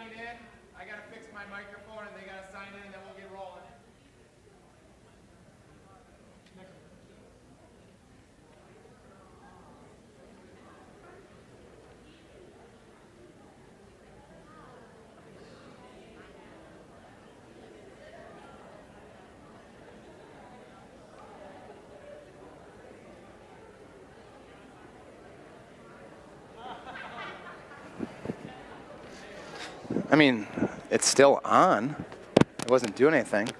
signed in. I got to fix my microphone, and they got to sign in, and then we'll get rolling. I mean, it's still on. It wasn't doing anything.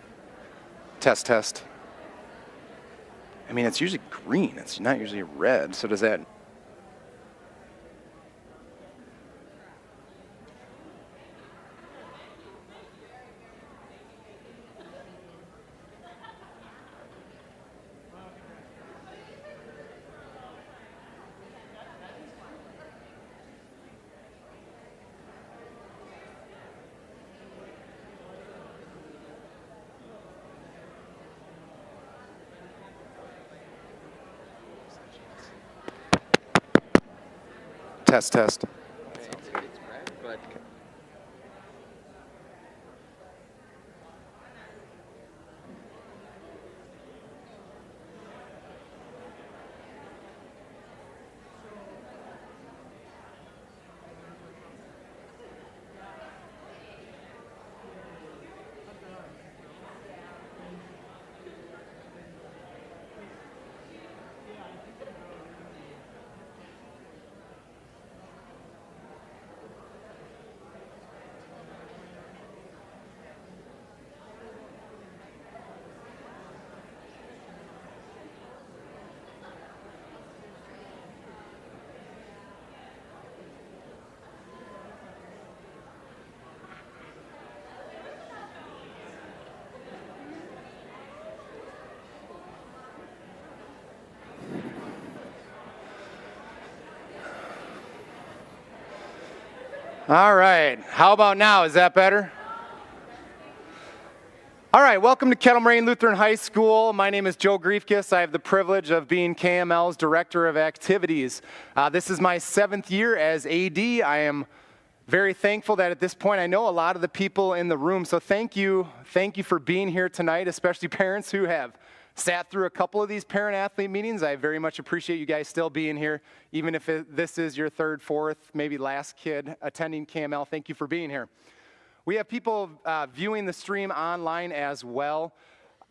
Test, test. I mean, it's usually green. It's not usually red. So does that... Test, test. All right, how about now? Is that better? All right, welcome to Kettle Moraine Lutheran High School. My name is Joe Griefkes. I have the privilege of being KML's Director of Activities. This is my 7th year as AD. I am very thankful that at this point I know a lot of the people in the room, so thank you for being here tonight, especially parents who have sat through a couple of these parent-athlete meetings. I very much appreciate you guys still being here, even if this is your 3rd, 4th, maybe last kid attending KML. Thank you for being here. We have people viewing the stream online as well.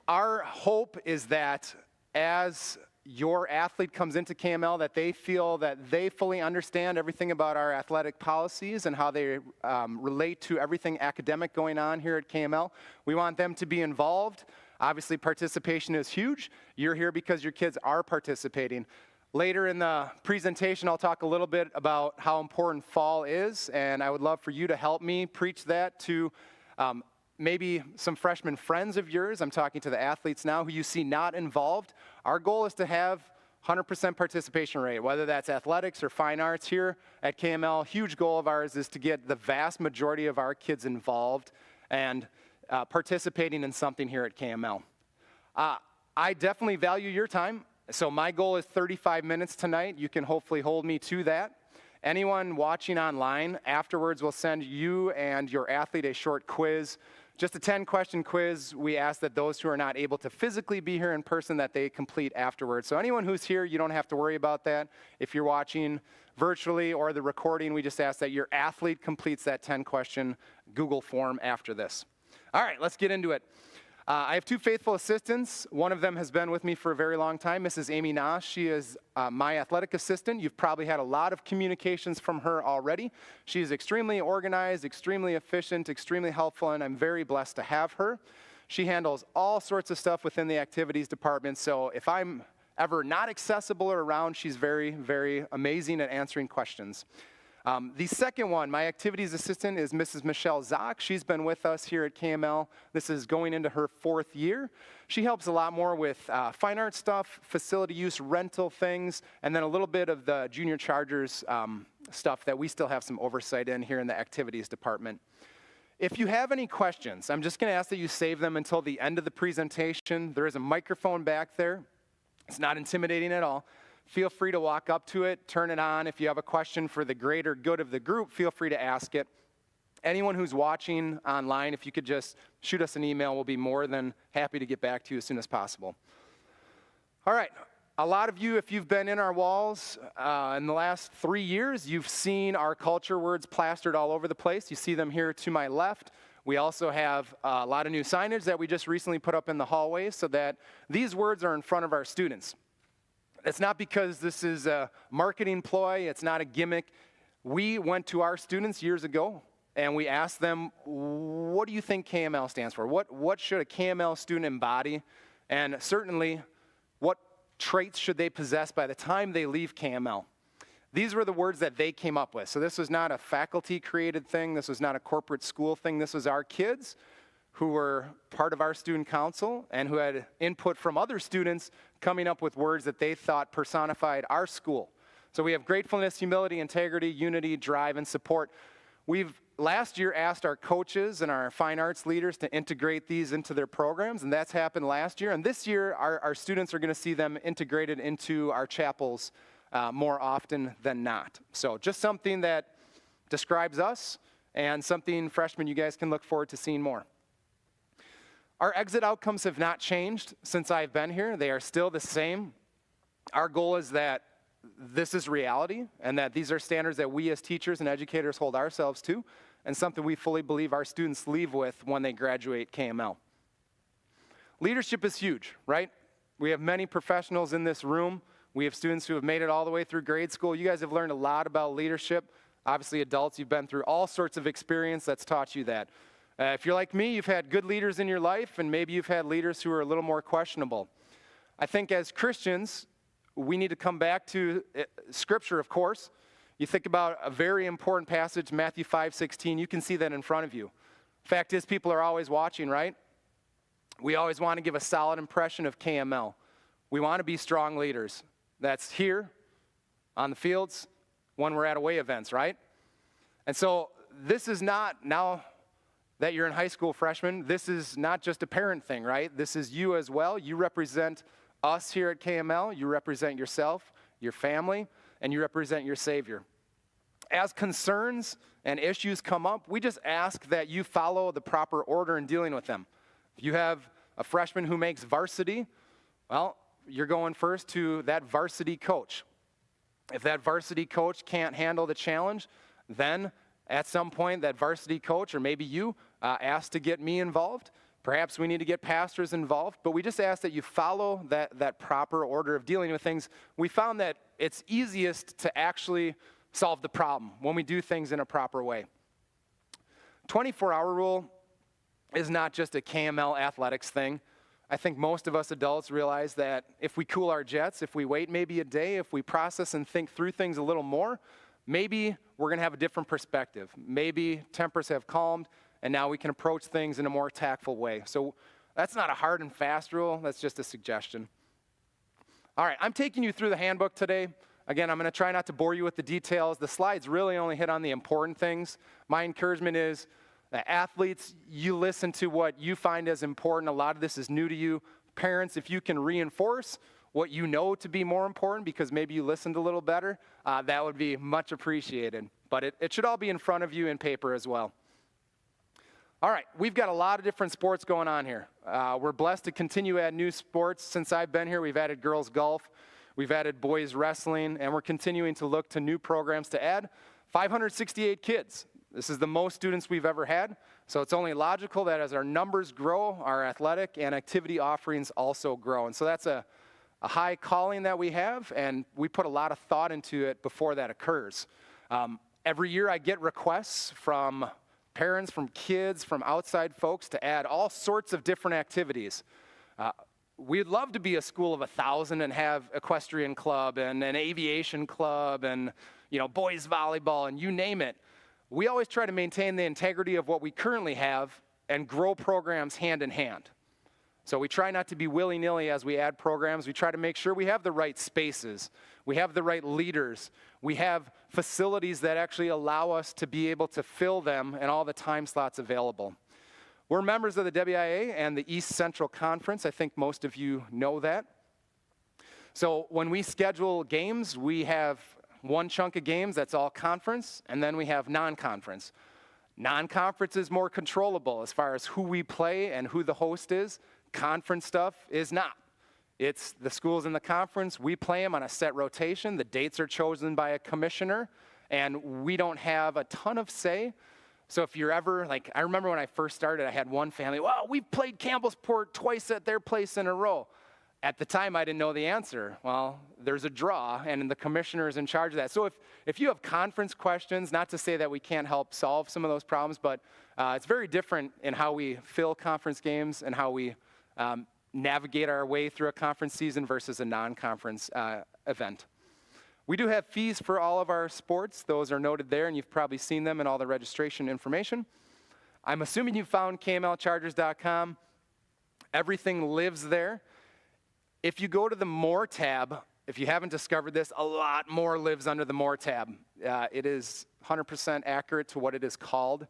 Our hope is that as your athlete comes into KML, that they feel that they fully understand everything about our athletic policies and how they relate to everything academic going on here at KML. We want them to be involved. Obviously, participation is huge. You're here because your kids are participating. Later in the presentation, I'll talk a little bit about how important fall is, and I would love for you to help me preach that to maybe some freshman friends of yours. I'm talking to the athletes now who you see not involved. Our goal is to have 100% participation rate, whether that's athletics or fine arts here at KML. Huge goal of ours is to get the vast majority of our kids involved and participating in something here at KML. I definitely value your time, so my goal is 35 minutes tonight. You can hopefully hold me to that. Anyone watching online, afterwards we'll send you and your athlete a short quiz. Just a 10-question quiz. We ask that those who are not able to physically be here in person that they complete afterwards. So anyone who's here, you don't have to worry about that. If you're watching virtually or the recording, we just ask that your athlete completes that 10-question Google form after this. All right, let's get into it. I have 2 faithful assistants. One of them has been with me for a very long time, Mrs. Amy Nash. She is my athletic assistant. You've probably had a lot of communications from her already. She is extremely organized, extremely efficient, extremely helpful, and I'm very blessed to have her. She handles all sorts of stuff within the activities department, so if I'm ever not accessible or around, she's very, very amazing at answering questions. The second one, my activities assistant, is Mrs. Michelle Zock. She's been with us here at KML. This is going into her 4th year. She helps a lot more with fine art stuff, facility use, rental things, and then a little bit of the Junior Chargers stuff that we still have some oversight in here in the activities department. If you have any questions, I'm just going to ask that you save them until the end of the presentation. There is a microphone back there. It's not intimidating at all. Feel free to walk up to it, turn it on. If you have a question for the greater good of the group, feel free to ask it. Anyone who's watching online, if you could just shoot us an email, we'll be more than happy to get back to you as soon as possible. All right. A lot of you, if you've been in our walls in the last 3 years, you've seen our culture words plastered all over the place. You see them here to my left. We also have a lot of new signage that we just recently put up in the hallways so that these words are in front of our students. It's not because this is a marketing ploy. It's not a gimmick. We went to our students years ago and we asked them, what do you think KML stands for? What should a KML student embody? And certainly, what traits should they possess by the time they leave KML? These were the words that they came up with. So this was not a faculty-created thing. This was not a corporate school thing. This was our kids who were part of our student council and who had input from other students coming up with words that they thought personified our school. So we have gratefulness, humility, integrity, unity, drive, and support. We've last year asked our coaches and our fine arts leaders to integrate these into their programs, and that's happened last year. And this year, our students are going to see them integrated into our chapels more often than not. So just something that describes us and something, freshmen, you guys can look forward to seeing more. Our exit outcomes have not changed since I've been here. They are still the same. Our goal is that this is reality and that these are standards that we as teachers and educators hold ourselves to and something we fully believe our students leave with when they graduate KML. Leadership is huge, right? We have many professionals in this room. We have students who have made it all the way through grade school. You guys have learned a lot about leadership. Obviously, adults, you've been through all sorts of experience that's taught you that. If you're like me, you've had good leaders in your life, and maybe you've had leaders who are a little more questionable. I think as Christians, we need to come back to Scripture, of course. You think about a very important passage, Matthew 5:16. You can see that in front of you. Fact is, people are always watching, right? We always want to give a solid impression of KML. We want to be strong leaders. That's here, on the fields, when we're at away events, right? And so this is not, now that you're in high school, freshmen, this is not just a parent thing, right? This is you as well. You represent us here at KML. You represent yourself, your family, and you represent your Savior. As concerns and issues come up, we just ask that you follow the proper order in dealing with them. If you have a freshman who makes varsity, well, you're going first to that varsity coach. If that varsity coach can't handle the challenge, then at some point that varsity coach, or maybe you, ask to get me involved. Perhaps we need to get pastors involved, but we just ask that you follow that proper order of dealing with things. We found that it's easiest to actually solve the problem when we do things in a proper way. 24-hour rule is not just a KML athletics thing. I think most of us adults realize that if we cool our jets, if we wait maybe a day, if we process and think through things a little more, maybe we're going to have a different perspective. Maybe tempers have calmed, and now we can approach things in a more tactful way. So that's not a hard and fast rule. That's just a suggestion. All right, I'm taking you through the handbook today. Again, I'm going to try not to bore you with the details. The slides really only hit on the important things. My encouragement is that athletes, you listen to what you find as important. A lot of this is new to you. Parents, if you can reinforce what you know to be more important because maybe you listened a little better, that would be much appreciated. But it should all be in front of you in paper as well. All right, we've got a lot of different sports going on here. We're blessed to continue to add new sports. Since I've been here, we've added girls golf, we've added boys wrestling, and we're continuing to look to new programs to add 568 kids. This is the most students we've ever had, so it's only logical that as our numbers grow, our athletic and activity offerings also grow. And so that's a high calling that we have, and we put a lot of thought into it before that occurs. Every year I get requests from parents, from kids, from outside folks to add all sorts of different activities. We'd love to be a school of 1,000 and have equestrian club and an aviation club and boys volleyball and you name it. We always try to maintain the integrity of what we currently have and grow programs hand in hand. So we try not to be willy-nilly as we add programs. We try to make sure we have the right spaces. We have the right leaders. We have facilities that actually allow us to be able to fill them and all the time slots available. We're members of the WIA and the East Central Conference. I think most of you know that. So when we schedule games, we have one chunk of games that's all conference, and then we have non-conference. Non-conference is more controllable as far as who we play and who the host is. Conference stuff is not. It's the schools in the conference, we play them on a set rotation. The dates are chosen by a commissioner, and we don't have a ton of say. So if you're ever, like, I remember when I first started, I had one family, well, we've played Campbellsport twice at their place in a row. At the time, I didn't know the answer. Well, there's a draw, and the commissioner is in charge of that. So if you have conference questions, not to say that we can't help solve some of those problems, but it's very different in how we fill conference games and how we navigate our way through a conference season versus a non-conference event. We do have fees for all of our sports. Those are noted there, and you've probably seen them in all the registration information. I'm assuming you found KMLChargers.com. Everything lives there. If you go to the More tab, if you haven't discovered this, a lot more lives under the More tab. It is 100% accurate to what it is called.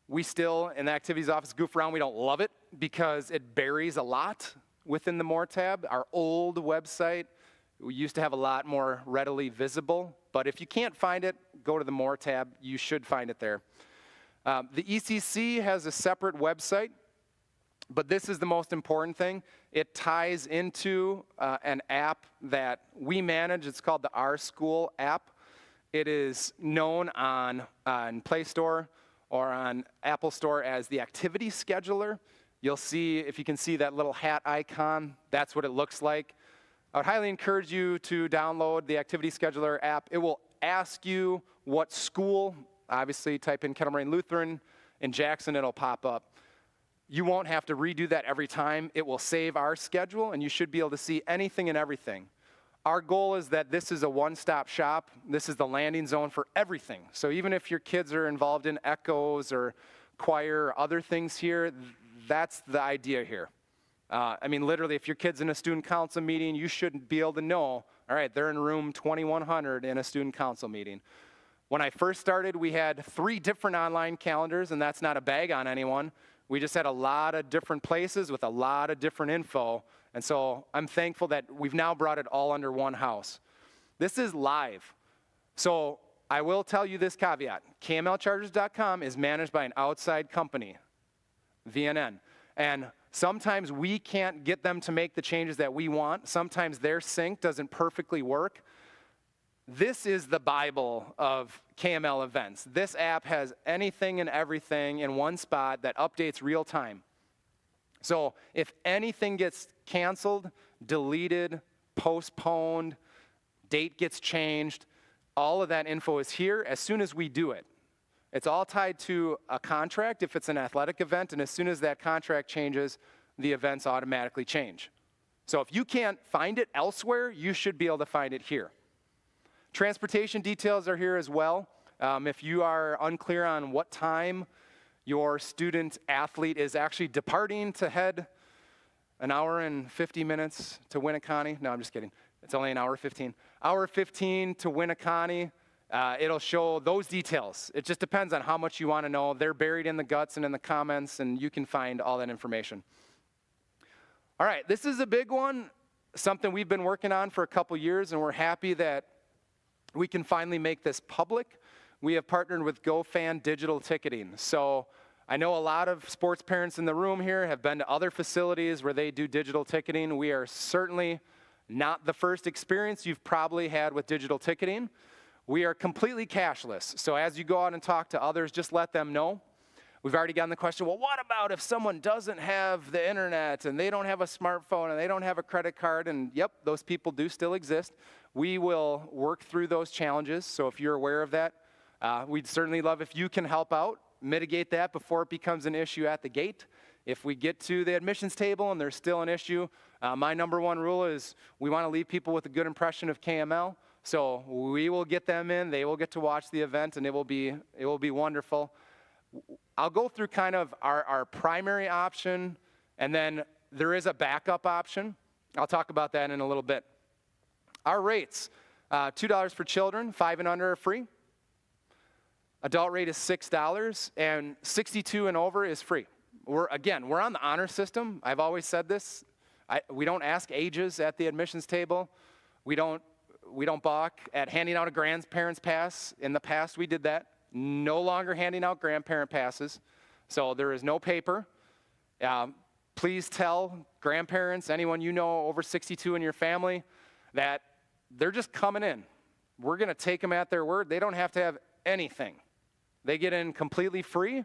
We still, in the activities office, goof around. We don't love it because it buries a lot within the More tab. Our old website, we used to have a lot more readily visible. But if you can't find it, go to the More tab. You should find it there. The ECC has a separate website. But this is the most important thing. It ties into an app that we manage. It's called the Our School app. It is known on Play Store or on Apple Store as the Activity Scheduler. You'll see, if you can see that little hat icon, that's what it looks like. I would highly encourage you to download the Activity Scheduler app. It will ask you what school. Obviously, type in Kettle Moraine Lutheran. In Jackson, it'll pop up. You won't have to redo that every time. It will save our schedule, and you should be able to see anything and everything. Our goal is that this is a one-stop shop. This is the landing zone for everything. So even if your kids are involved in echoes or choir or other things here, that's the idea here. I mean, literally, if your kid's in a student council meeting, you should be able to know, all right, they're in room 2100 in a student council meeting. When I first started, we had 3 different online calendars, and that's not a bag on anyone. We just had a lot of different places with a lot of different info. And so I'm thankful that we've now brought it all under one house. This is live. So I will tell you this caveat. KMLChargers.com is managed by an outside company, VNN. And sometimes we can't get them to make the changes that we want. Sometimes their sync doesn't perfectly work. This is the Bible of KML events. This app has anything and everything in one spot that updates real time. So if anything gets canceled, deleted, postponed, date gets changed, all of that info is here as soon as we do it. It's all tied to a contract if it's an athletic event, and as soon as that contract changes, the events automatically change. So if you can't find it elsewhere, you should be able to find it here. Transportation details are here as well. If you are unclear on what time your student athlete is actually departing to head an hour and 50 minutes to Winneconne. No, I'm just kidding. It's only an hour 15. Hour 15 to Winneconne. It'll show those details. It just depends on how much you want to know. They're buried in the guts and in the comments, and you can find all that information. All right, this is a big one, something we've been working on for a couple years, and we're happy that we can finally make this public. We have partnered with GoFan Digital Ticketing. So I know a lot of sports parents in the room here have been to other facilities where they do digital ticketing. We are certainly not the first experience you've probably had with digital ticketing. We are completely cashless. So as you go out and talk to others, just let them know. We've already gotten the question, well, what about if someone doesn't have the internet and they don't have a smartphone and they don't have a credit card? And yep, those people do still exist. We will work through those challenges. So if you're aware of that, we'd certainly love if you can help out, mitigate that before it becomes an issue at the gate. If we get to the admissions table and there's still an issue, my number one rule is we want to leave people with a good impression of KML. So we will get them in, they will get to watch the event, and it will be wonderful. I'll go through kind of our primary option, and then there is a backup option. I'll talk about that in a little bit. Our rates, $2 for children, 5 and under are free. Adult rate is $6, and 62 and over is free. We're on the honor system. I've always said this. We don't ask ages at the admissions table. We don't balk at handing out a grandparents pass. In the past, we did that. no longer handing out grandparent passes. So there is no paper. Please tell grandparents, anyone you know over 62 in your family, that they're just coming in. We're going to take them at their word. They don't have to have anything. They get in completely free.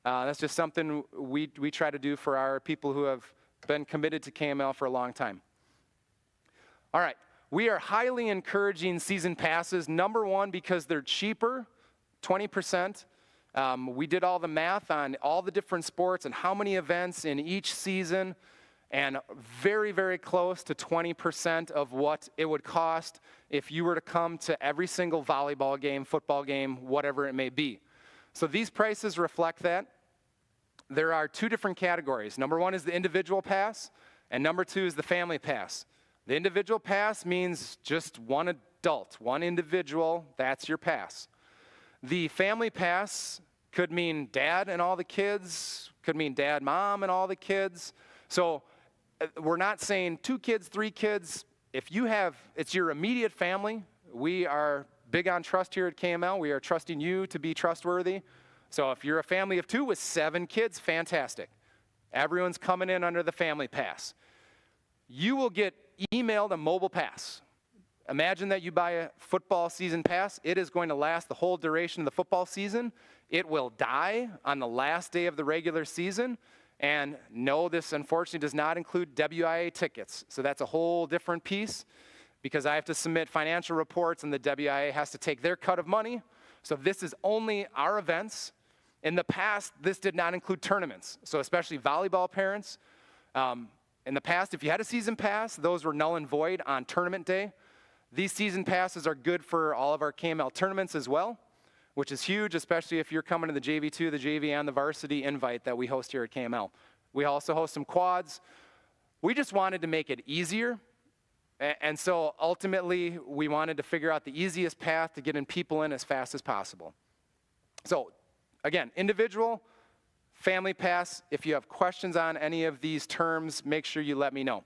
That's just something we try to do for our people who have been committed to KML for a long time. All right, we are highly encouraging season passes. Number one, because they're cheaper, 20%. We did all the math on all the different sports and how many events in each season, and very, very close to 20% of what it would cost if you were to come to every single volleyball game, football game, whatever it may be. So these prices reflect that. There are two different categories. Number one is the individual pass, and number two is the family pass. The individual pass means just one adult, one individual, that's your pass. The family pass could mean dad and all the kids, could mean dad, mom, and all the kids. So we're not saying 2 kids, 3 kids. If you have, it's your immediate family. We are big on trust here at KML. We are trusting you to be trustworthy. So if you're a family of 2 with 7 kids, fantastic. Everyone's coming in under the family pass. You will get emailed a mobile pass. Imagine that you buy a football season pass. It is going to last the whole duration of the football season. It will die on the last day of the regular season. And no, this unfortunately does not include WIA tickets. So that's a whole different piece because I have to submit financial reports and the WIA has to take their cut of money. So this is only our events. In the past, this did not include tournaments. So especially volleyball parents. In the past, if you had a season pass, those were null and void on tournament day. These season passes are good for all of our KML tournaments as well, which is huge, especially if you're coming to the JV2, the JV, and the varsity invite that we host here at KML. We also host some quads. We just wanted to make it easier. And so ultimately, we wanted to figure out the easiest path to getting people in as fast as possible. So again, individual, family pass. If you have questions on any of these terms, make sure you let me know.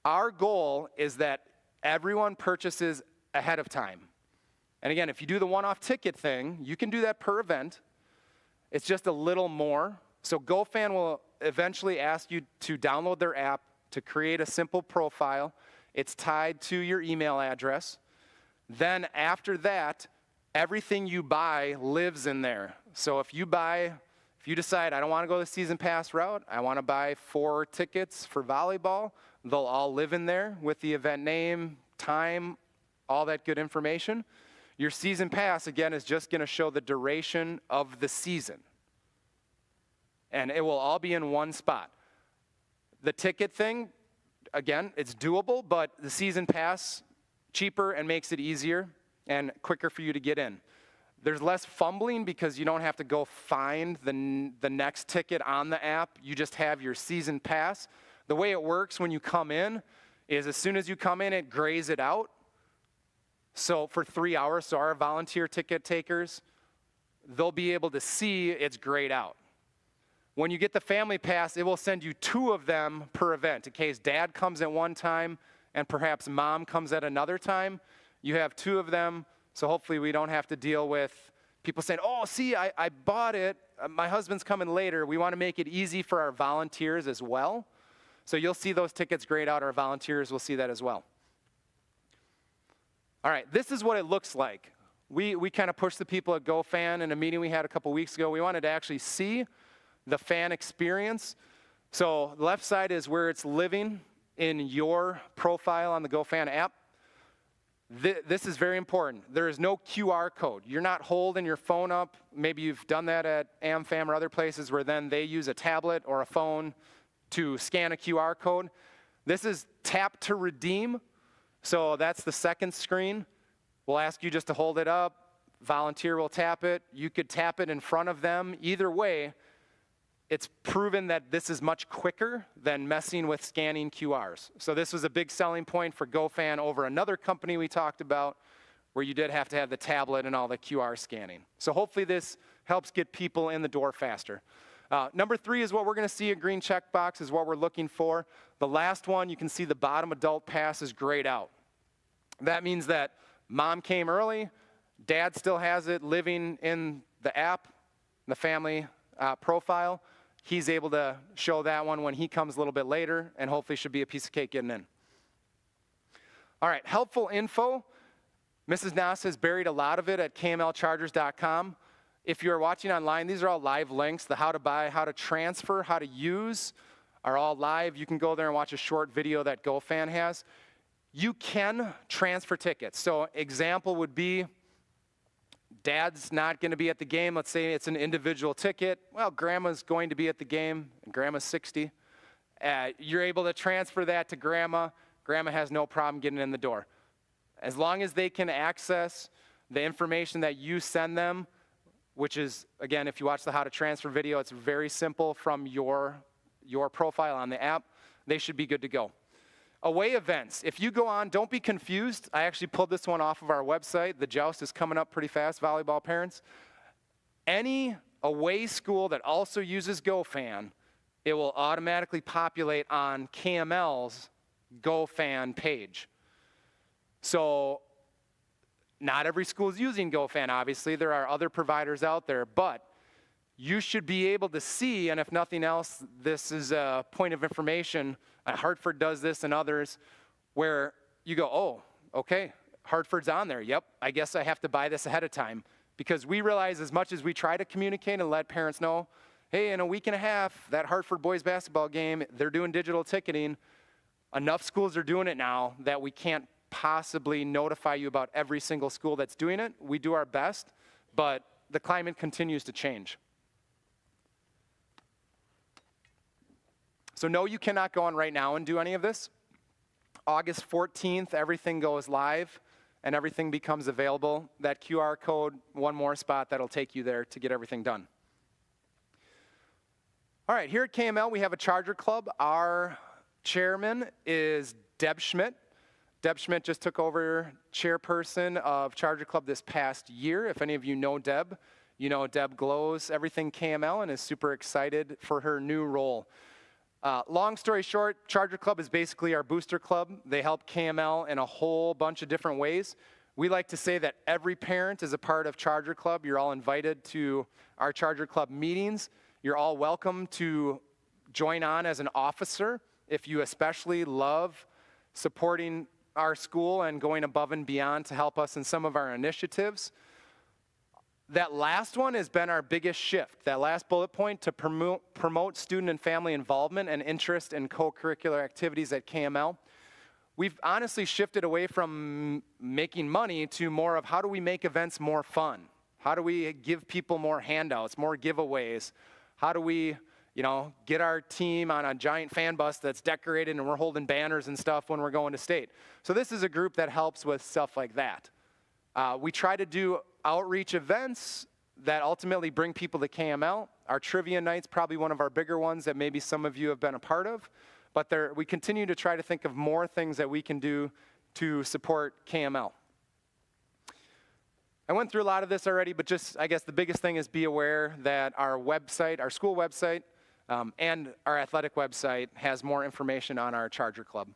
Our goal is that everyone purchases ahead of time. And again, if you do the one-off ticket thing, you can do that per event. It's just a little more. So GoFan will eventually ask you to download their app to create a simple profile. It's tied to your email address. Then after that, everything you buy lives in there. So if you decide, I don't want to go the season pass route, I want to buy 4 tickets for volleyball, they'll all live in there with the event name, time, all that good information. Your season pass, again, is just going to show the duration of the season. And it will all be in one spot. The ticket thing, again, it's doable, but the season pass, cheaper and makes it easier and quicker for you to get in. There's less fumbling because you don't have to go find the next ticket on the app. You just have your season pass. The way it works when you come in is as soon as you come in, it grays it out. So for 3 hours, so our volunteer ticket takers, they'll be able to see it's grayed out. When you get the family pass, it will send you 2 of them per event. In case dad comes at one time and perhaps mom comes at another time, you have 2 of them. So hopefully we don't have to deal with people saying, oh, see, I bought it. My husband's coming later. We want to make it easy for our volunteers as well. So you'll see those tickets grayed out. Our volunteers will see that as well. All right, this is what it looks like. We kind of pushed the people at GoFan in a meeting we had a couple weeks ago. We wanted to actually see the fan experience. So the left side is where it's living in your profile on the GoFan app. This is very important. There is no QR code. You're not holding your phone up. Maybe you've done that at AmFam or other places where then they use a tablet or a phone to scan a QR code. This is tap to redeem. So that's the second screen. We'll ask you just to hold it up. Volunteer will tap it. You could tap it in front of them. Either way, it's proven that this is much quicker than messing with scanning QRs. So this was a big selling point for GoFan over another company we talked about where you did have to have the tablet and all the QR scanning. So hopefully this helps get people in the door faster. Number 3 is what we're going to see. A green checkbox is what we're looking for. The last one, you can see the bottom adult pass is grayed out. That means that mom came early, Dad still has it living in the app, the family profile. He's able to show that one when he comes a little bit later, and hopefully should be a piece of cake getting in. All right, helpful info. Mrs. Nass has buried a lot of it at kmlchargers.com. If you're watching online, these are all live links. The how to buy, how to transfer, how to use are all live. You can go there and watch a short video that GoFan has. You can transfer tickets. So example would be, Dad's not going to be at the game. Let's say it's an individual ticket. Well, Grandma's going to be at the game, and Grandma's 60. You're able to transfer that to Grandma. Grandma has no problem getting in the door. As long as they can access the information that you send them, which is, again, if you watch the how to transfer video, it's very simple from your profile on the app, they should be good to go. Away events. If you go on, don't be confused. I actually pulled this one off of our website. The Joust is coming up pretty fast, volleyball parents. Any away school that also uses GoFan, it will automatically populate on KML's GoFan page. So not every school is using GoFan, obviously. There are other providers out there, but you should be able to see, and if nothing else, this is a point of information. Hartford does this and others, where you go, oh, okay, Hartford's on there. Yep, I guess I have to buy this ahead of time. Because we realize as much as we try to communicate and let parents know, hey, in a week and a half, that Hartford boys basketball game, they're doing digital ticketing. Enough schools are doing it now that we can't possibly notify you about every single school that's doing it. We do our best, but the climate continues to change. So no, you cannot go on right now and do any of this. August 14th, everything goes live and everything becomes available. That QR code, one more spot that'll take you there to get everything done. All right, here at KML, we have a Charger Club. Our chairman is Deb Schmidt. Deb Schmidt just took over chairperson of Charger Club this past year. If any of you know Deb, you know Deb glows everything KML and is super excited for her new role. Long story short, Charger Club is basically our booster club. They help KML in a whole bunch of different ways. We like to say that every parent is a part of Charger Club. You're all invited to our Charger Club meetings. You're all welcome to join on as an officer if you especially love supporting our school and going above and beyond to help us in some of our initiatives. That last one has been our biggest shift. That last bullet point to promote student and family involvement and interest in co-curricular activities at KML. We've honestly shifted away from making money to more of how do we make events more fun? How do we give people more handouts, more giveaways? How do we, get our team on a giant fan bus that's decorated and we're holding banners and stuff when we're going to state? So this is a group that helps with stuff like that. We try to do outreach events that ultimately bring people to KML. Our trivia night's probably one of our bigger ones that maybe some of you have been a part of, but we continue to try to think of more things that we can do to support KML. I went through a lot of this already, but just, I guess the biggest thing is be aware that our website, our school website, and our athletic website has more information on our Charger Club.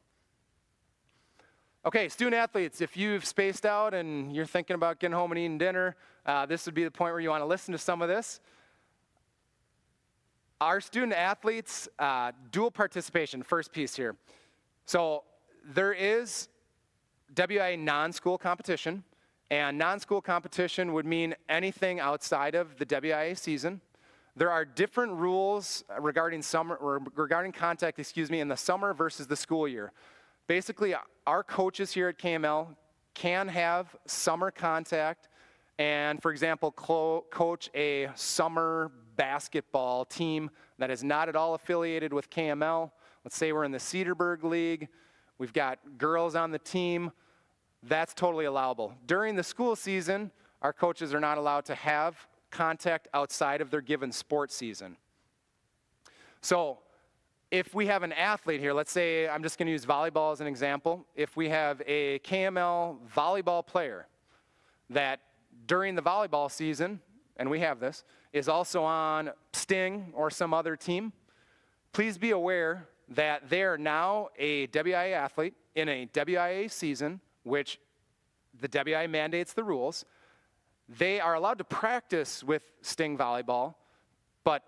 Okay, student athletes, if you've spaced out and you're thinking about getting home and eating dinner, this would be the point where you want to listen to some of this. Our student athletes, dual participation, first piece here. So there is WIA non-school competition, and non-school competition would mean anything outside of the WIA season. There are different rules regarding contact, in the summer versus the school year. Basically, our coaches here at KML can have summer contact and, for example, coach a summer basketball team that is not at all affiliated with KML. Let's say we're in the Cedarburg League. We've got girls on the team. That's totally allowable. During the school season, our coaches are not allowed to have contact outside of their given sports season. So, if we have an athlete here, let's say, I'm just going to use volleyball as an example. If we have a KML volleyball player that during the volleyball season, and we have this, is also on Sting or some other team, please be aware that they're now a WIA athlete in a WIA season, which the WIA mandates the rules. They are allowed to practice with Sting Volleyball, but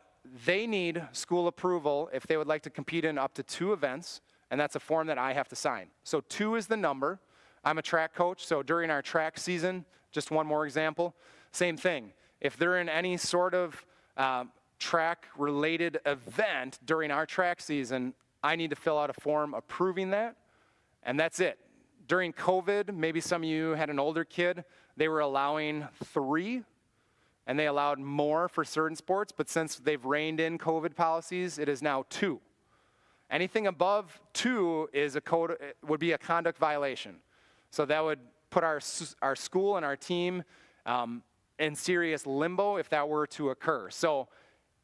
they need school approval if they would like to compete in up to 2 events, and that's a form that I have to sign. So 2 is the number. I'm a track coach, so during our track season, just one more example, same thing. If they're in any sort of track-related event during our track season, I need to fill out a form approving that, and that's it. During COVID, maybe some of you had an older kid, they were allowing 3, and they allowed more for certain sports, but since they've reined in COVID policies, it is now 2. Anything above 2 is would be a conduct violation. So that would put our school and our team in serious limbo if that were to occur. So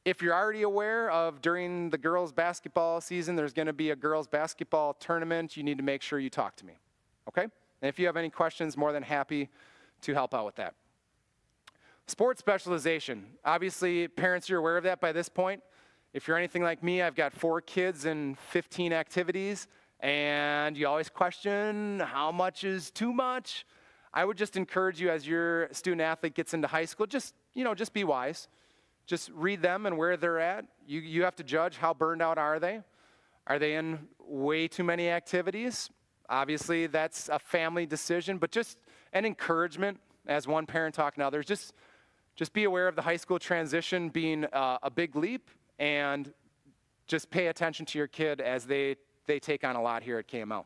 if you're already aware of during the girls' basketball season, there's going to be a girls' basketball tournament, you need to make sure you talk to me, okay? And if you have any questions, more than happy to help out with that. Sports specialization. Obviously, parents, you're aware of that by this point. If you're anything like me, I've got 4 kids and 15 activities, and you always question how much is too much. I would just encourage you as your student athlete gets into high school, just be wise. Just read them and where they're at. You have to judge how burned out are they. Are they in way too many activities? Obviously, that's a family decision, but just an encouragement as one parent talking to others. Just be aware of the high school transition being a big leap, and just pay attention to your kid as they take on a lot here at KML.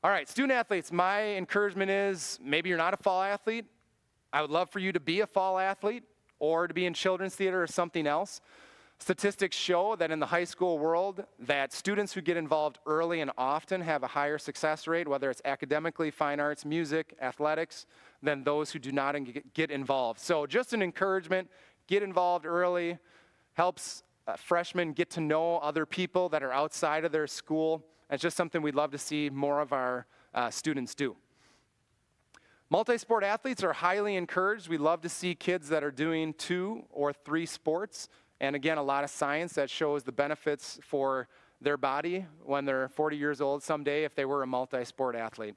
All right, student athletes, my encouragement is maybe you're not a fall athlete. I would love for you to be a fall athlete or to be in children's theater or something else. Statistics show that in the high school world that students who get involved early and often have a higher success rate, whether it's academically, fine arts, music, athletics, than those who do not get involved. So just an encouragement, get involved early, helps freshmen get to know other people that are outside of their school. It's just something we'd love to see more of our students do. Multi-sport athletes are highly encouraged. We love to see kids that are doing 2 or 3 sports. And again, a lot of science that shows the benefits for their body when they're 40 years old someday if they were a multi-sport athlete.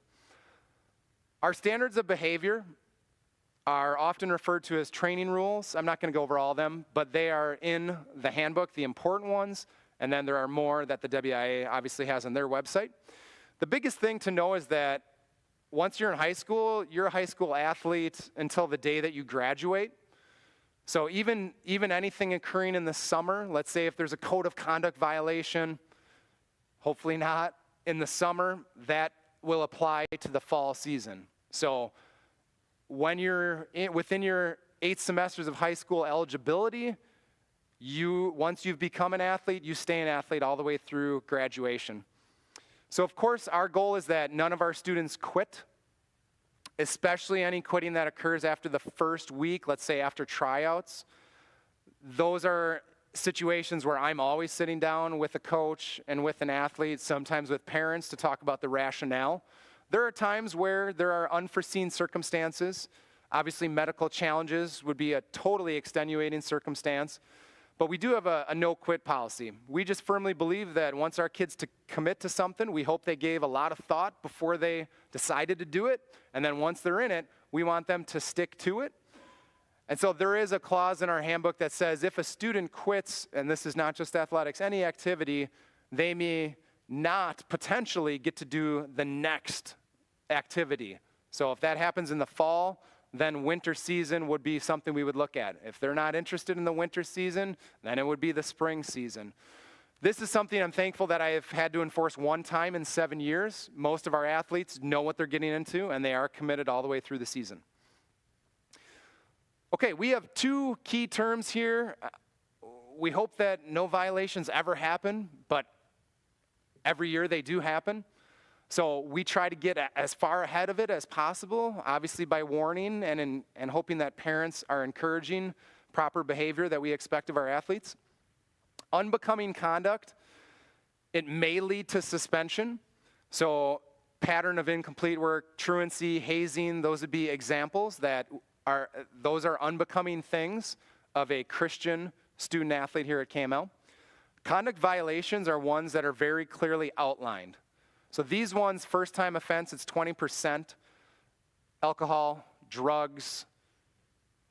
Our standards of behavior are often referred to as training rules. I'm not going to go over all of them, but they are in the handbook, the important ones, and then there are more that the WIA obviously has on their website. The biggest thing to know is that once you're in high school, you're a high school athlete until the day that you graduate. So even anything occurring in the summer, let's say if there's a code of conduct violation, hopefully not in the summer, that will apply to the fall season. So when you're within your 8 semesters of high school eligibility, once you've become an athlete, you stay an athlete all the way through graduation. So of course, our goal is that none of our students quit, especially any quitting that occurs after the first week, let's say after tryouts. Those are situations where I'm always sitting down with a coach and with an athlete, sometimes with parents, to talk about the rationale. There are times where there are unforeseen circumstances. Obviously, medical challenges would be a totally extenuating circumstance. But we do have a no-quit policy. We just firmly believe that once our kids commit to something, we hope they gave a lot of thought before they decided to do it. And then once they're in it, we want them to stick to it. And so there is a clause in our handbook that says if a student quits, and this is not just athletics, any activity, they may not potentially get to do the next activity. So if that happens in the fall, then winter season would be something we would look at. If they're not interested in the winter season, then it would be the spring season. This is something I'm thankful that I have had to enforce one time in 7 years. Most of our athletes know what they're getting into, and they are committed all the way through the season. Okay, we have 2 key terms here. We hope that no violations ever happen, but every year they do happen. So we try to get as far ahead of it as possible, obviously by warning and hoping that parents are encouraging proper behavior that we expect of our athletes. Unbecoming conduct, it may lead to suspension. So pattern of incomplete work, truancy, hazing, those would be examples those are unbecoming things of a Christian student athlete here at KML. Conduct violations are ones that are very clearly outlined. So these ones, first time offense, it's 20%. Alcohol, drugs,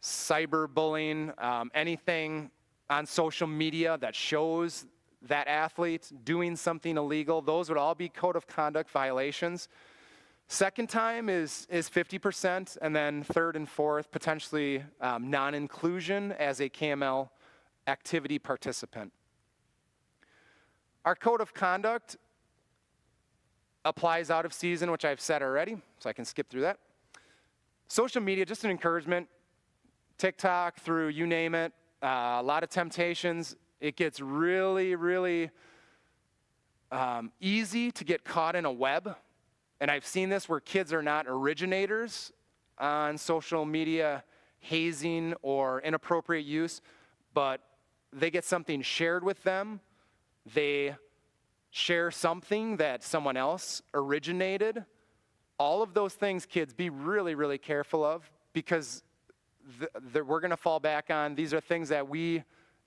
cyberbullying, anything on social media that shows that athlete doing something illegal, those would all be code of conduct violations. Second time is 50%, and then third and fourth, potentially non-inclusion as a KML activity participant. Our code of conduct applies out of season, which I've said already, so I can skip through that. Social media, just an encouragement. TikTok, through you name it, a lot of temptations. It gets really, really easy to get caught in a web. And I've seen this where kids are not originators on social media hazing or inappropriate use, but they get something shared with them. They share something that someone else originated. All of those things, kids, be really, really careful of, because we're going to fall back on. These are things that we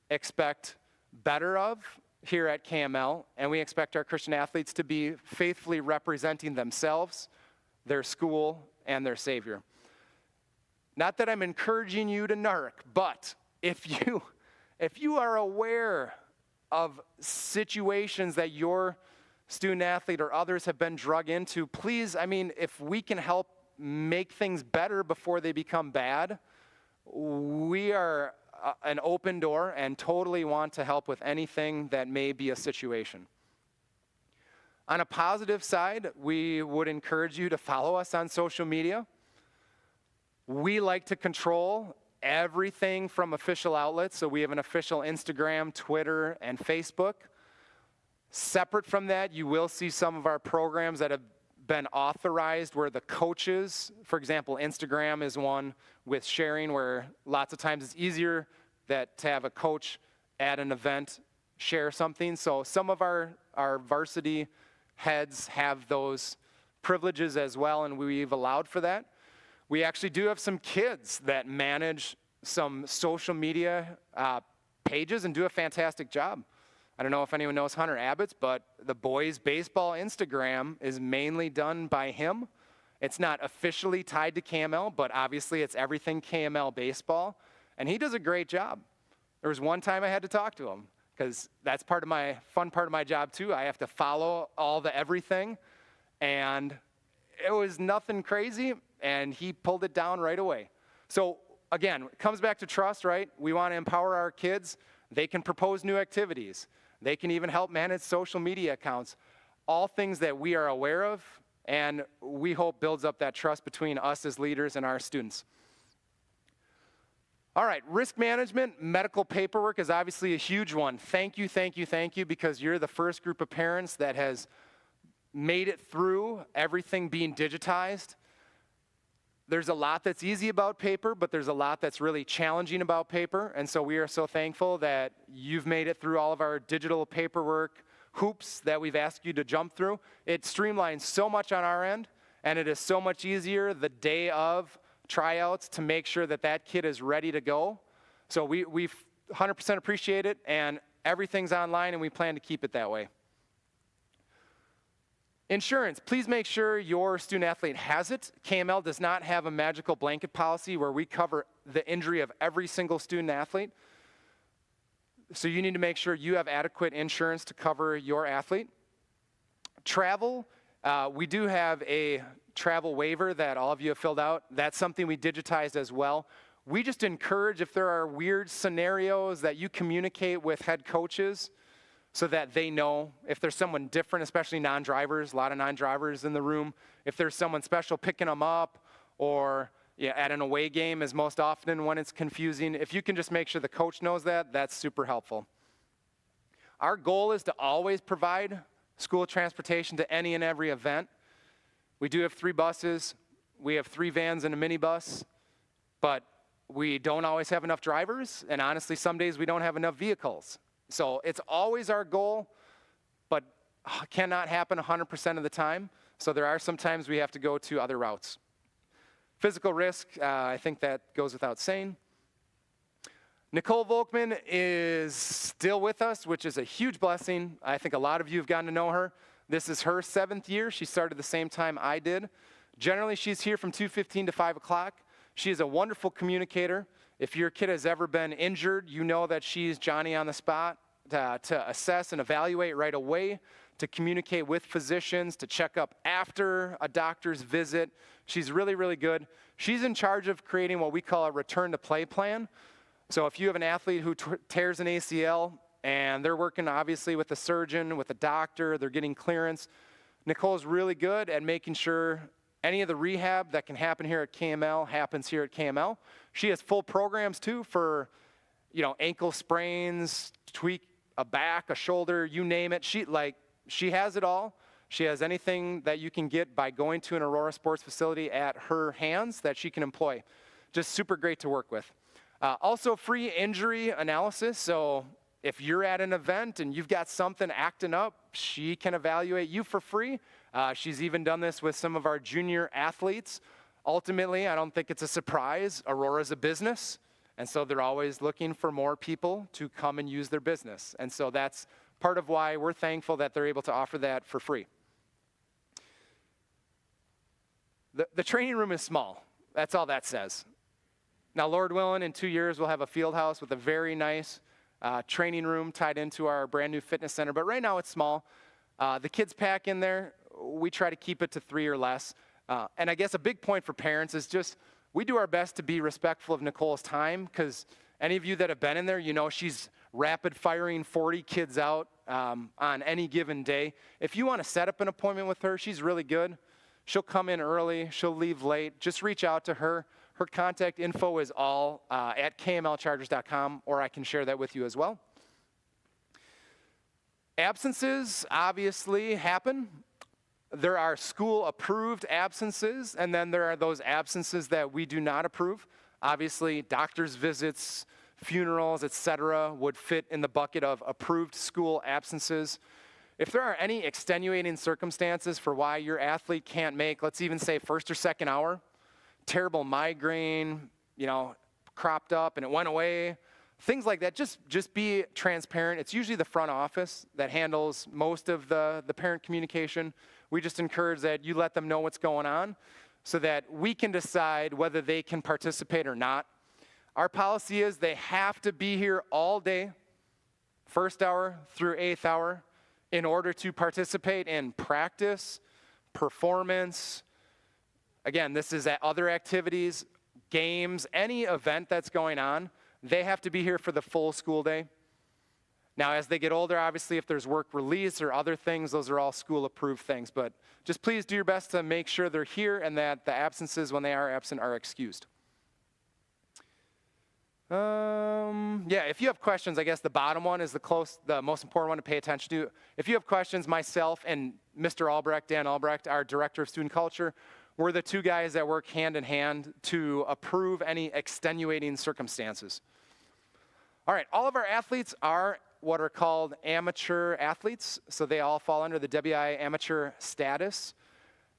expect better of here at KML, and we expect our Christian athletes to be faithfully representing themselves, their school, and their Savior. Not that I'm encouraging you to narc, but if you are aware of situations that your student athlete or others have been drug into, please, if we can help make things better before they become bad, we are an open door and totally want to help with anything that may be a situation. On a positive side, we would encourage you to follow us on social media. We like to control everything from official outlets, so we have an official Instagram, Twitter, and Facebook. Separate from that, you will see some of our programs that have been authorized where the coaches, for example, Instagram is one with sharing, where lots of times it's easier to have a coach at an event share something. So some of our varsity heads have those privileges as well, and we've allowed for that. We actually do have some kids that manage some social media pages and do a fantastic job. I don't know if anyone knows Hunter Abbott's, but the boys' baseball Instagram is mainly done by him. It's not officially tied to KML, but obviously it's everything KML baseball, and he does a great job. There was one time I had to talk to him, because that's fun part of my job too. I have to follow all the everything, and it was nothing crazy, and he pulled it down right away. So again, it comes back to trust, right? We want to empower our kids. They can propose new activities. They can even help manage social media accounts. All things that we are aware of, and we hope builds up that trust between us as leaders and our students. All right, risk management, medical paperwork is obviously a huge one. Thank you, thank you, thank you, because you're the first group of parents that has made it through everything being digitized. There's a lot that's easy about paper, but there's a lot that's really challenging about paper. And so we are so thankful that you've made it through all of our digital paperwork hoops that we've asked you to jump through. It streamlines so much on our end, and it is so much easier the day of tryouts to make sure that that kid is ready to go. So we 100% appreciate it, and everything's online, and we plan to keep it that way. Insurance, please make sure your student athlete has it. KML does not have a magical blanket policy where we cover the injury of every single student athlete. So you need to make sure you have adequate insurance to cover your athlete. Travel, we do have a travel waiver that all of you have filled out. That's something we digitized as well. We just encourage, if there are weird scenarios, that you communicate with head coaches so that they know. If there's someone different, especially non-drivers, a lot of non-drivers in the room, if there's someone special picking them up, or at an away game is most often when it's confusing. If you can just make sure the coach knows that, that's super helpful. Our goal is to always provide school transportation to any and every event. We do have 3 buses. We have 3 vans and a minibus, but we don't always have enough drivers, and honestly, some days we don't have enough vehicles. So it's always our goal, but cannot happen 100% of the time. So there are some times we have to go to other routes. Physical risk, I think that goes without saying. Nicole Volkman is still with us, which is a huge blessing. I think a lot of you have gotten to know her. This is her 7th year. She started the same time I did. Generally, she's here from 2:15 to 5 o'clock. She is a wonderful communicator. If your kid has ever been injured, you know that she's Johnny on the spot to assess and evaluate right away, to communicate with physicians, to check up after a doctor's visit. She's really, really good. She's in charge of creating what we call a return to play plan. So if you have an athlete who tears an ACL and they're working obviously with a surgeon, with a doctor, they're getting clearance, Nicole's really good at making sure any of the rehab that can happen here at KML happens here at KML. She has full programs too for, ankle sprains, tweak a back, a shoulder, you name it. She has it all. She has anything that you can get by going to an Aurora Sports facility at her hands that she can employ. Just super great to work with. Also free injury analysis. So if you're at an event and you've got something acting up, she can evaluate you for free. She's even done this with some of our junior athletes. Ultimately, I don't think it's a surprise. Aurora's a business, and so they're always looking for more people to come and use their business. And so that's part of why we're thankful that they're able to offer that for free. The training room is small. That's all that says. Now, Lord willing, in 2 years, we'll have a field house with a very nice training room tied into our brand new fitness center. But right now, it's small. The kids pack in there. We try to keep it to 3 or less. And I guess a big point for parents is just we do our best to be respectful of Nicole's time, because any of you that have been in there, she's rapid firing 40 kids out on any given day. If you want to set up an appointment with her, she's really good. She'll come in early. She'll leave late. Just reach out to her. Her contact info is all at kmlchargers.com, or I can share that with you as well. Absences obviously happen. There are school-approved absences, and then there are those absences that we do not approve. Obviously, doctor's visits, funerals, etc., would fit in the bucket of approved school absences. If there are any extenuating circumstances for why your athlete can't make, let's even say first or second hour, terrible migraine, cropped up and it went away, things like that, just be transparent. It's usually the front office that handles most of the parent communication. We just encourage that you let them know what's going on so that we can decide whether they can participate or not. Our policy is they have to be here all day, first hour through eighth hour, in order to participate in practice, performance. Again, this is at other activities, games, any event that's going on. They have to be here for the full school day. Now, as they get older, obviously, if there's work release or other things, those are all school-approved things. But just please do your best to make sure they're here and that the absences, when they are absent, are excused. If you have questions, I guess the bottom one is the most important one to pay attention to. If you have questions, myself and Mr. Albrecht, Dan Albrecht, our Director of Student Culture, we're the two guys that work hand in hand to approve any extenuating circumstances. All right, all of our athletes are what are called amateur athletes, so they all fall under the WI amateur status.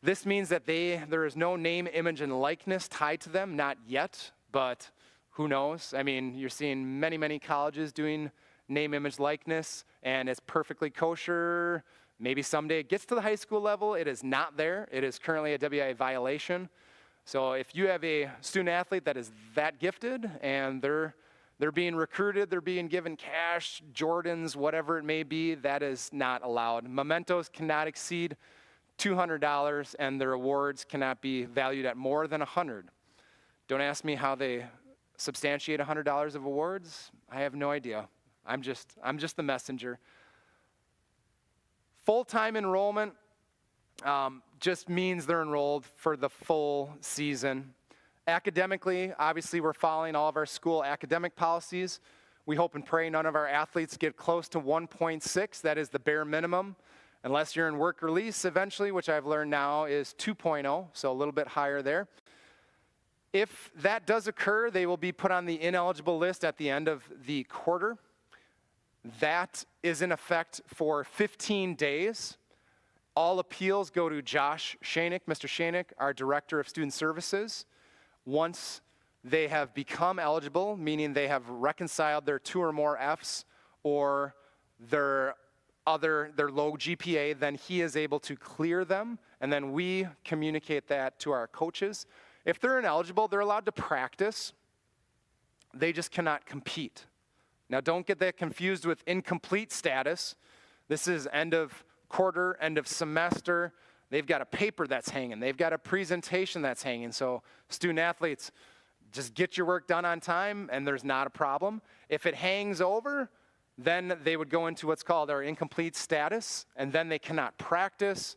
This means that there is no name, image, and likeness tied to them, not yet, but who knows? I mean, you're seeing many, many colleges doing name, image, likeness, and it's perfectly kosher. Maybe someday it gets to the high school level. It is not there. It is currently a WI violation. So if you have a student athlete that is that gifted and they're being recruited, they're being given cash, Jordans, whatever it may be, that is not allowed. Mementos cannot exceed $200, and their awards cannot be valued at more than $100. Don't ask me how they substantiate $100 of awards. I have no idea. I'm just the messenger. Full-time enrollment just means they're enrolled for the full season. Academically, obviously, we're following all of our school academic policies. We hope and pray none of our athletes get close to 1.6. That is the bare minimum. Unless you're in work release eventually, which I've learned now is 2.0, so a little bit higher there. If that does occur, they will be put on the ineligible list at the end of the quarter. That is in effect for 15 days. All appeals go to Josh Shanick, Mr. Shanick, our Director of Student Services. Once they have become eligible, meaning they have reconciled their 2 or more Fs or their low GPA, then he is able to clear them, and then we communicate that to our coaches. If they're ineligible, they're allowed to practice. They just cannot compete. Now, don't get that confused with incomplete status. This is end of quarter, end of semester. They've got a paper that's hanging. They've got a presentation that's hanging. So student athletes, just get your work done on time and there's not a problem. If it hangs over, then they would go into what's called our incomplete status, and then they cannot practice,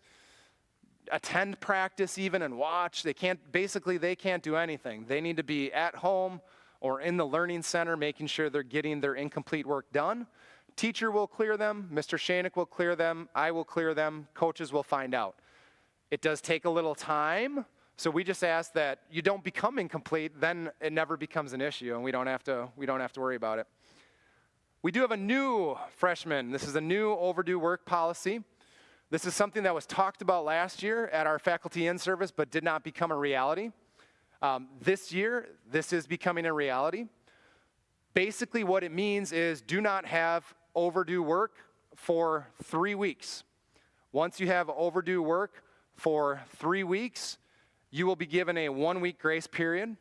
attend practice even, and watch. They can't do anything. They need to be at home or in the learning center making sure they're getting their incomplete work done. Teacher will clear them, Mr. Shanik will clear them, I will clear them, coaches will find out. It does take a little time, so we just ask that you don't become incomplete, then it never becomes an issue and we don't have to worry about it. We do have a new freshman. This is a new overdue work policy. This is something that was talked about last year at our faculty in-service but did not become a reality. This year, this is becoming a reality. Basically what it means is do not have overdue work for 3 weeks. Once you have overdue work for 3 weeks, you will be given a 1-week grace period.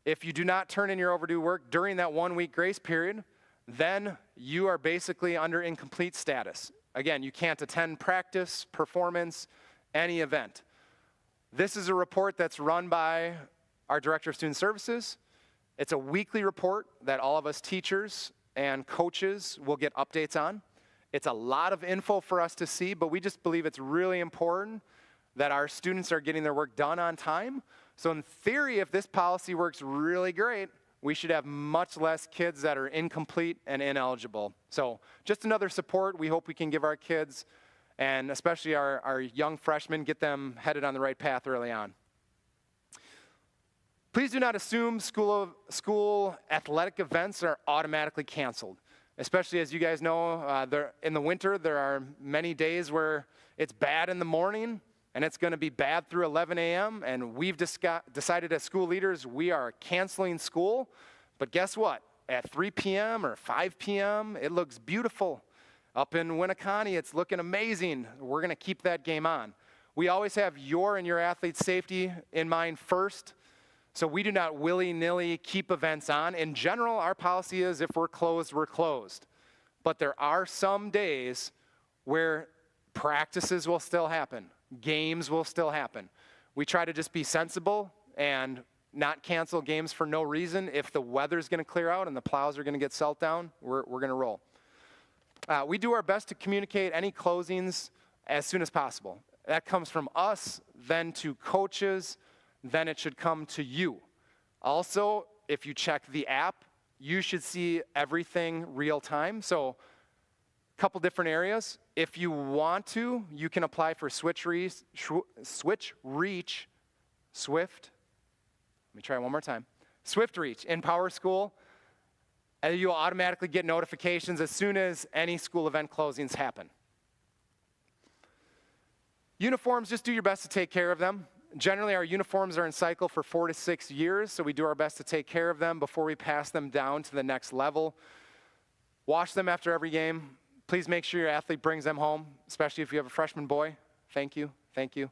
If you do not turn in your overdue work during that 1-week grace period, then you are basically under incomplete status. Again, you can't attend practice, performance, any event. This is a report that's run by our Director of Student Services. It's a weekly report that all of us teachers and coaches will get updates on. It's a lot of info for us to see, but we just believe it's really important that our students are getting their work done on time. So in theory, if this policy works really great, we should have much less kids that are incomplete and ineligible. So just another support we hope we can give our kids, and especially our young freshmen, get them headed on the right path early on. Please do not assume school athletic events are automatically canceled. Especially as you guys know, in the winter, there are many days where it's bad in the morning, and it's going to be bad through 11 a.m., and we've decided as school leaders we are canceling school. But guess what? At 3 p.m. or 5 p.m., it looks beautiful. Up in Winneconne, it's looking amazing. We're going to keep that game on. We always have your and your athlete's safety in mind first, so we do not willy-nilly keep events on. In general, our policy is if we're closed, we're closed. But there are some days where practices will still happen. Games will still happen. We try to just be sensible and not cancel games for no reason. If the weather's going to clear out and the plows are going to get salt down, we're going to roll. We do our best to communicate any closings as soon as possible. That comes from us, then to coaches, then it should come to you. Also, if you check the app, you should see everything real time. So couple different areas. If you want to, you can apply for Swift Reach, Swift Reach in PowerSchool, and you'll automatically get notifications as soon as any school event closings happen. Uniforms, just do your best to take care of them. Generally, our uniforms are in cycle for 4 to 6 years, so we do our best to take care of them before we pass them down to the next level. Wash them after every game. Please make sure your athlete brings them home, especially if you have a freshman boy. Thank you, thank you.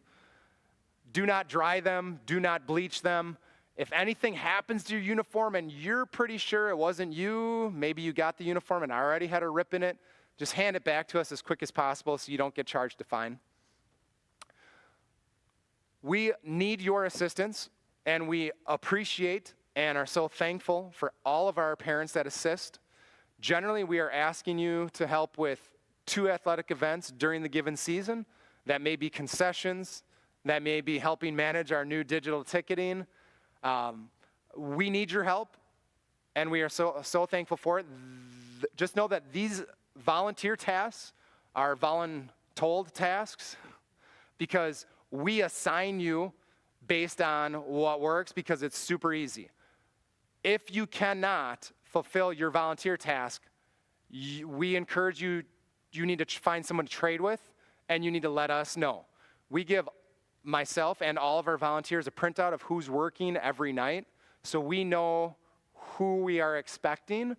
Do not dry them, do not bleach them. If anything happens to your uniform and you're pretty sure it wasn't you, maybe you got the uniform and already had a rip in it, just hand it back to us as quick as possible so you don't get charged a fine. We need your assistance, and we appreciate and are so thankful for all of our parents that assist. Generally, we are asking you to help with 2 athletic events during the given season. That may be concessions, that may be helping manage our new digital ticketing. We need your help, and we are so thankful for it. Just know that these volunteer tasks are voluntold tasks because we assign you based on what works because it's super easy. If you cannot fulfill your volunteer task, we encourage you, you need to find someone to trade with, and you need to let us know. We give myself and all of our volunteers a printout of who's working every night, so we know who we are expecting,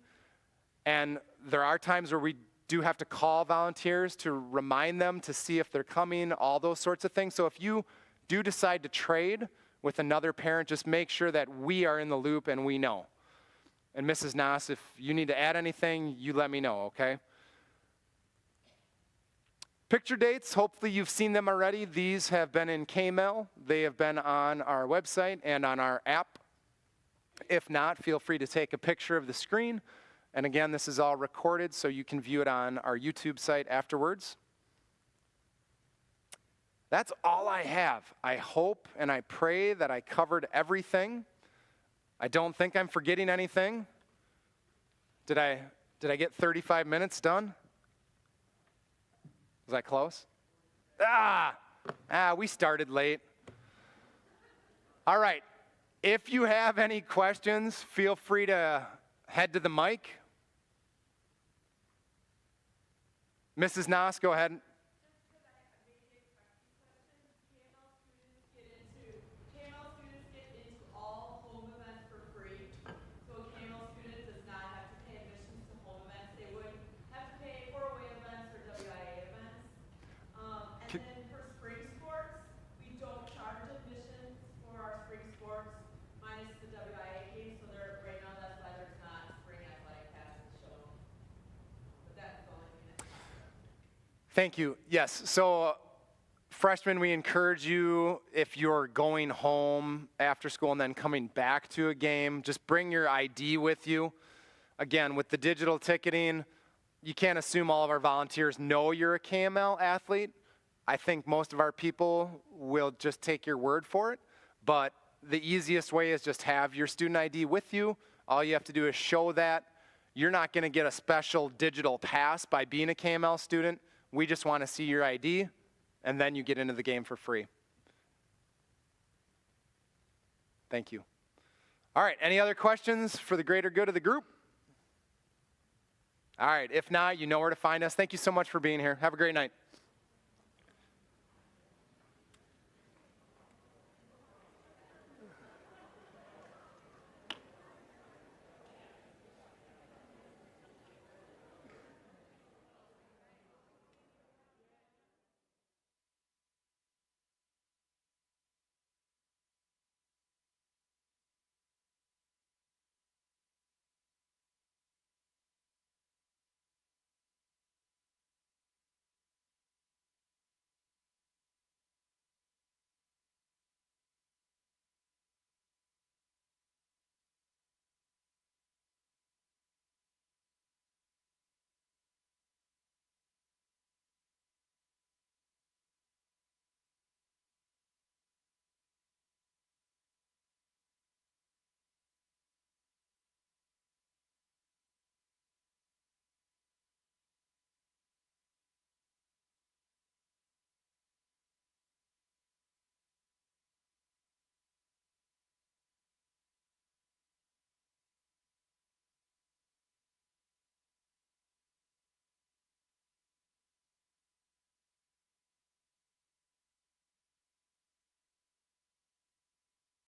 and there are times where we do have to call volunteers to remind them to see if they're coming, all those sorts of things. So if you do decide to trade, with another parent, just make sure that we are in the loop and we know. And Mrs. Noss, if you need to add anything, you let me know, okay? Picture dates, hopefully you've seen them already. These have been in KMEL. They have been on our website and on our app. If not, feel free to take a picture of the screen. And again, this is all recorded so you can view it on our YouTube site afterwards. That's all I have. I hope and I pray that I covered everything. I don't think I'm forgetting anything. Did I get 35 minutes done? Was that close? We started late. All right. If you have any questions, feel free to head to the mic. Mrs. Noss, go ahead. KML students get into all home events for free. So a KML student does not have to pay admissions to home events. They would have to pay for away events or WIA events. And then for spring sports, we don't charge admissions for our spring sports minus the WIA games. So right now that's why there's not spring athletic passes shown. But that's the only thing that's not. Thank you. Yes. So freshmen, we encourage you, if you're going home after school and then coming back to a game, just bring your ID with you. Again, with the digital ticketing, you can't assume all of our volunteers know you're a KML athlete. I think most of our people will just take your word for it. But the easiest way is just have your student ID with you. All you have to do is show that. You're not going to get a special digital pass by being a KML student. We just want to see your ID, and then you get into the game for free. Thank you. All right, any other questions for the greater good of the group? All right, if not, you know where to find us. Thank you so much for being here. Have a great night.